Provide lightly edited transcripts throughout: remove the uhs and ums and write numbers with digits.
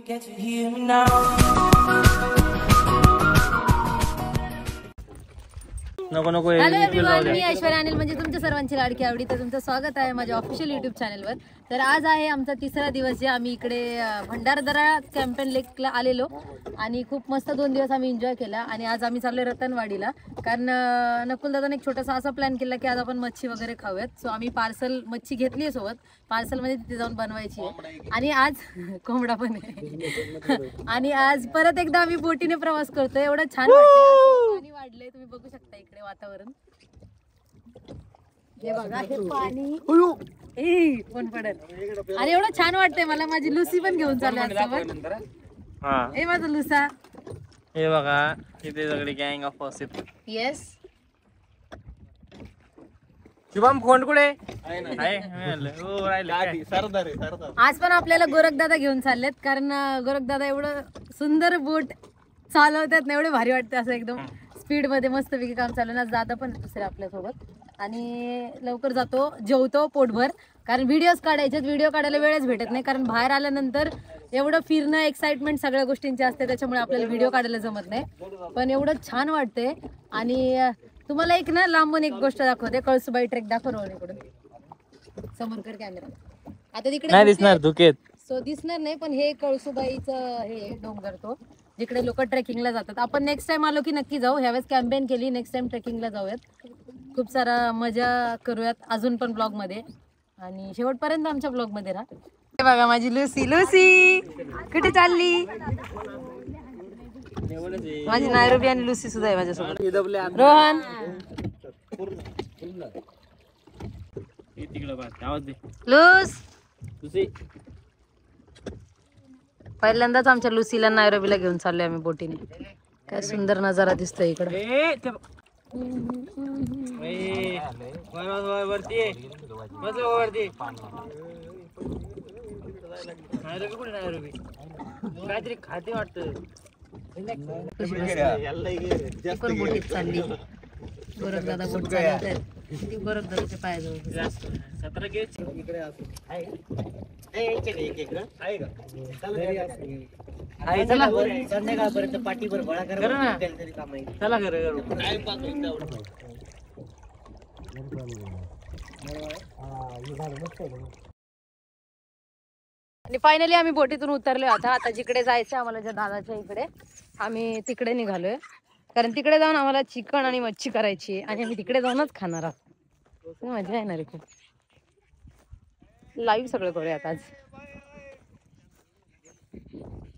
नको नको. Hello everyone, मी ऐश्वर्या अनिल म्हणजे तुमच्या सर्वांची लाडकी आवडी. तर तुमचं स्वागत आहे माझ्या ऑफिशियल युट्यूब चॅनलवर. तर आज आहे आमचा तिसरा दिवस जे आम्ही इकडे भंडारदरा कॅम्पेन लेकला आलेलो आणि खूप मस्त 2 दिवस आम्ही एन्जॉय केला. आणि आज आम्ही चाललोय रतनवाडीला, कारण नकुल दादाने एक छोटासा असा प्लॅन केला की आज आपण मच्छी वगैरे खाऊयात. सो आम्ही पार्सल मच्छी घेतली आहे सोबत, पार्सल मध्ये तिथे जाऊन बनवायची आहे. आणि आज कोंबडा पण आहे. आणि आज परत एकदा आम्ही बोटीने प्रवास करतोय. एवढं छान वाटतंय, पाणी वाढलंय, तुम्ही बघू शकता इकडे वातावरण. हे बघा हे पाणी कोण पडत. आणि एवढं छान वाटतंय मला. माझी लुसी पण घेऊन चालली. हे माझं लुसा. हे बघा इथे सगळी गँग ऑफ असेल. येस. शुभम खोंड कुठे? आज पण आपल्याला गोरखदादा घेऊन चाललेत, कारण गोरखदादा एवढं सुंदर बोट चालवतात ना, एवढे भारी वाटतं. असं एकदम स्पीड मध्ये मस्त पैकी काम चालू. आज दादा पण दुसरे आपल्या सोबत. आणि लवकर जातो, जेवतो पोटभर, कारण व्हिडिओज काढायचे. व्हिडिओ काढायला वेळच भेटत नाही, कारण बाहेर आल्यानंतर एवढं फिरणं, एक्साइटमेंट सगळ्या गोष्टींची असते, त्याच्यामुळे आपल्याला व्हिडिओ काढायला जमत नाही. पण एवढं छान वाटतंय. आणि तुम्हाला एक ना लांबून एक गोष्ट दाखवते. कळसुबाई ट्रेक दाखव रोहन इकडून समोर कर कॅमेरा. आता तिकडे नाही दिसणार धुकेत, सो दिसणार नाही, पण हे कळसुबाईचं हे डोंगर तो जिकडे लोक ट्रेकिंगला जातात. आपण नेक्स्ट टाइम आलो की नक्की जाऊ. ह्यावेळेस कॅम्पेन केली, नेक्स्ट टाइम ट्रेकिंगला जाऊयात. खूप सारा मजा करूयात अजून पण ब्लॉग मध्ये. आणि शेवटपर्यंत आमच्या ब्लॉग मध्ये राहा. हे बघा माझी लुसी. लुसी कुठे चालली? माझी नायरोबी आणि लुसी सुद्धा आहे माझ्यासोबत. रोहन लुस. पहिल्यांदाच आमच्या लुसीला नायरोबीला घेऊन चाललोय आम्ही बोटीने. काय सुंदर नजारा दिसतोय इकडे. काहीतरी खाते वाटत. बोटीत चालली. गोरखदादा बोट चालवतात. गोरखदादाच्या पायाजवळ संध्याकाळपर्यंत पाठीवर गोळा करा. चला घर आणि फायनली आम्ही बोटीतून उतरलोय. आता जिकडे जायचं आम्हाला, ज्या दादाच्या इकडे, आम्ही तिकडे निघालोय. कारण तिकडे जाऊन आम्हाला चिकन आणि मच्छी करायची आणि आम्ही तिकडे जाऊनच खाणार आहोत. मजा येणार आहे खूप. लाईव्ह सगळं करूयात आज.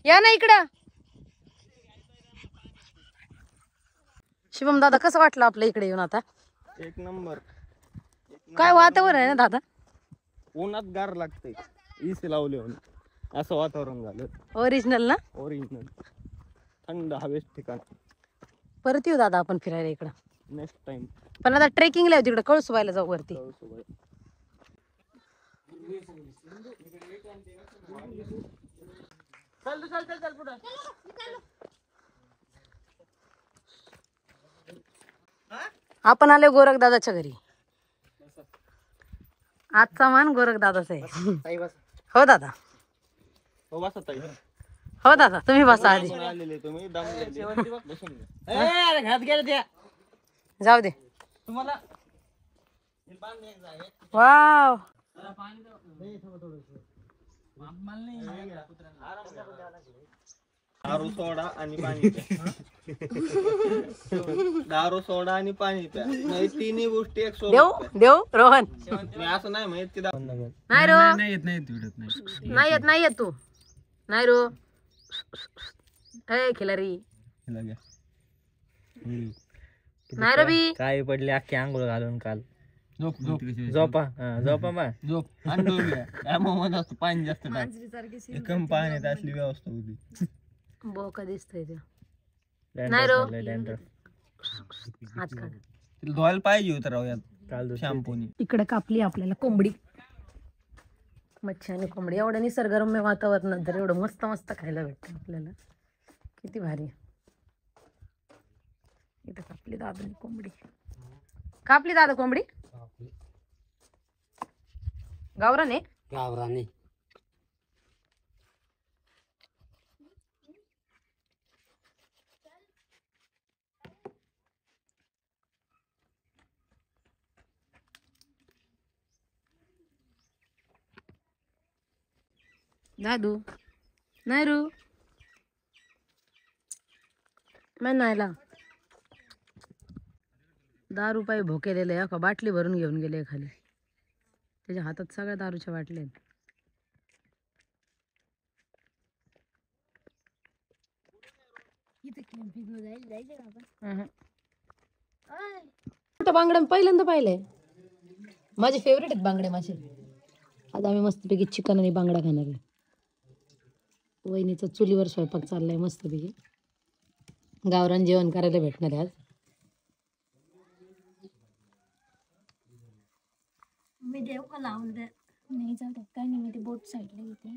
या ना इकडं. शिवम दादा कसं वाटलं आपल्या इकडे येऊन? आता एक नंबर. काय वातावरण आहे ना दादा. उन्हात गार लागते, इसी लावले असं वातावरण झालं. ओरिजिनल ना, ओरिजिनल थंड हवेच ठिकाण. परत येऊ दादा आपण फिरायला इकडं नेक्स्ट टाइम. पण आता ट्रेकिंगला येऊ तिकडे, कळसुबाईला जाऊ वरती. आपण आले गोरखदादाच्या घरी. आजचा मान गोरखदादाचा आहे. हो दादा. हो दादा तुम्ही बसा आधी. जाऊ दे. वाव. दारू सोडा आणि पाणी प्या. दारू सोडा आणि पाणी प्या, नाही तिन्ही गोष्टी एक सोबत. देव रोहन मी असं नाही माहित. नाही रो, नाही येत तू. नाही रो खिलारी. नाही रबी काय पडले अख्खी आंघोळ घालून काल. झोपा झोपा मा झोप. पाणी जास्त कम पाण्यात असली व्यवस्था होती. बोका दिसतोय ते. नाही रो धुवायला पाहिजे होतं राव यात शॅम्पूनी. इकडे कापली आपल्याला कोंबडी. मच्छी आणि कोंबडी. एवढं निसर्गरम्य वातावरणात जर एवढं मस्त मस्त खायला भेटतं आपल्याला, किती भारी. इथं कापली दादानी कोंबडी. कापली दादा कोंबडी. गावराने गावराने दादू नाही रू मैं नाहीला 10 रुपये भोकेलेले आहे का बाटली भरून घेऊन गेले खाली त्याच्या हातात सगळ्या दारूच्या बाटल्या आहेत. बांगड्या पहिल्यांदा पाहिले माझे फेवरेट आहेत बांगडे मासे. आज आम्ही मस्तपैकी चिकन आणि बांगडा खाणार आहे. वहिनीचा चुलीवर स्वयंपाक चाललाय मस्तपैकी. गावरान जेवण करायला भेटणार आहे आज. मी देव का लावून दे नाही जाऊ दे काय नाही. मी ते बोट साईडला येते.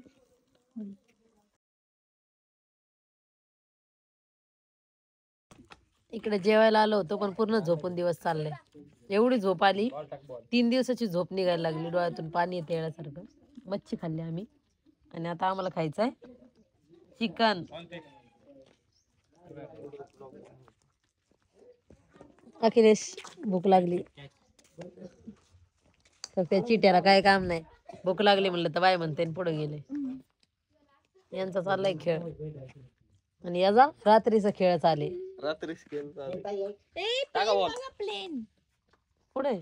इकडे जेवायला आलो होतो पण पूर्ण झोपून दिवस चालले. एवढी झोप आली 3 दिवसाची झोप निघायला लागली. डोळ्यातून पाणी येते येण्यासारखं. मच्छी खाल्ली आम्ही आणि आता आम्हाला खायचंय चिकन. अखिलेश भूक लागली तर त्या चिट्याला काय काम नाही. भूक लागली म्हणलं तर बाय म्हणते पुढे गेले. यांचा चाललाय खेळ आणि याचा रात्रीचा खेळ चाले. रात्री प्लेन पुढे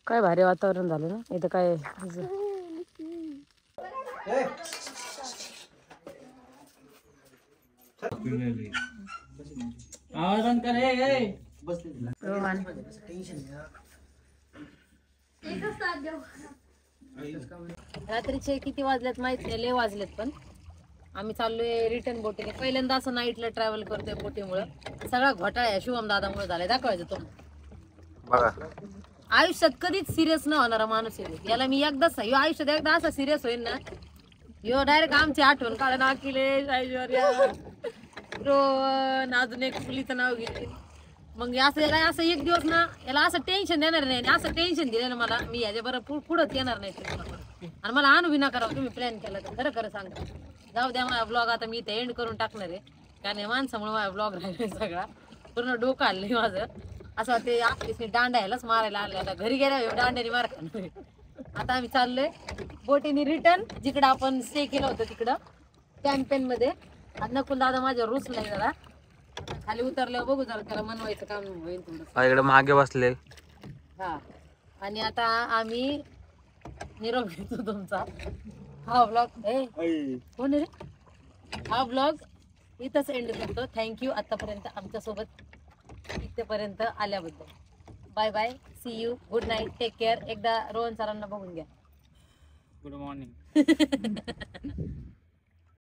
काय भारी वातावरण झालं ना इथं. काय रात्रीचे किती वाजलेत माहित नाही. लय वाजलेत पण आम्ही चाललोय रिटर्न बोटीने. पहिल्यांदा असं नाईटला ट्रॅव्हल करतोय बोटीमुळं. सगळा घोटाळा आहे शुभम दादामुळे झालाय. दाखवायचं तो आयुष्यात कधीच सिरियस न होणारा माणूस आहे. याला मी एकदाच आयुष्यात एकदा असा सिरियस होईल ना यो डायरेक्ट आमची आठवण काढून अखिलेश ऐश्वर्या रोहन अजून एक मुलीचं नाव घेतली. मग असं याला असं एक दिवस ना याला असं टेन्शन देणार नाही. असं टेन्शन दिलं ना मला मी याच्या बरोबर पुढंच येणार नाही. आणि मला अनुभव ना करावं तुम्ही प्लॅन केला तर खरं खरं सांगा. जाऊ द्या माझा ब्लॉग आता मी इथे एंड करून टाकणार आहे. कारण या माणसामुळे माझा ब्लॉग राहिला सगळा. पूर्ण डोकं आलंय माझं. असं ते आपली दांडा यायलाच मारायला आणलं. घरी गेल्या दांड्याने मार खाल्लोय. आता आम्ही चाललोय बोटीने रिटर्न जिकडं आपण स्टे केलं होतं तिकडं कॅम्पेन मध्ये. आज नकुल दादा माझ्यावर रुसलाय जरा. खाली उतरल्यावर बघू जरा त्याला मनवायचं काम होईल थोडं. इकडे मागे बसले. हा आणि आता आम्ही निरोप घेतो तुमचा. हा ब्लॉग कोण रे हा ब्लॉग इथंच एंड करतो. थँक्यू आतापर्यंत आमच्यासोबत इथेपर्यंत आल्याबद्दल. Bye bye see you good night take care. एकदा रोहन सरांना बघून घ्या. Good morning.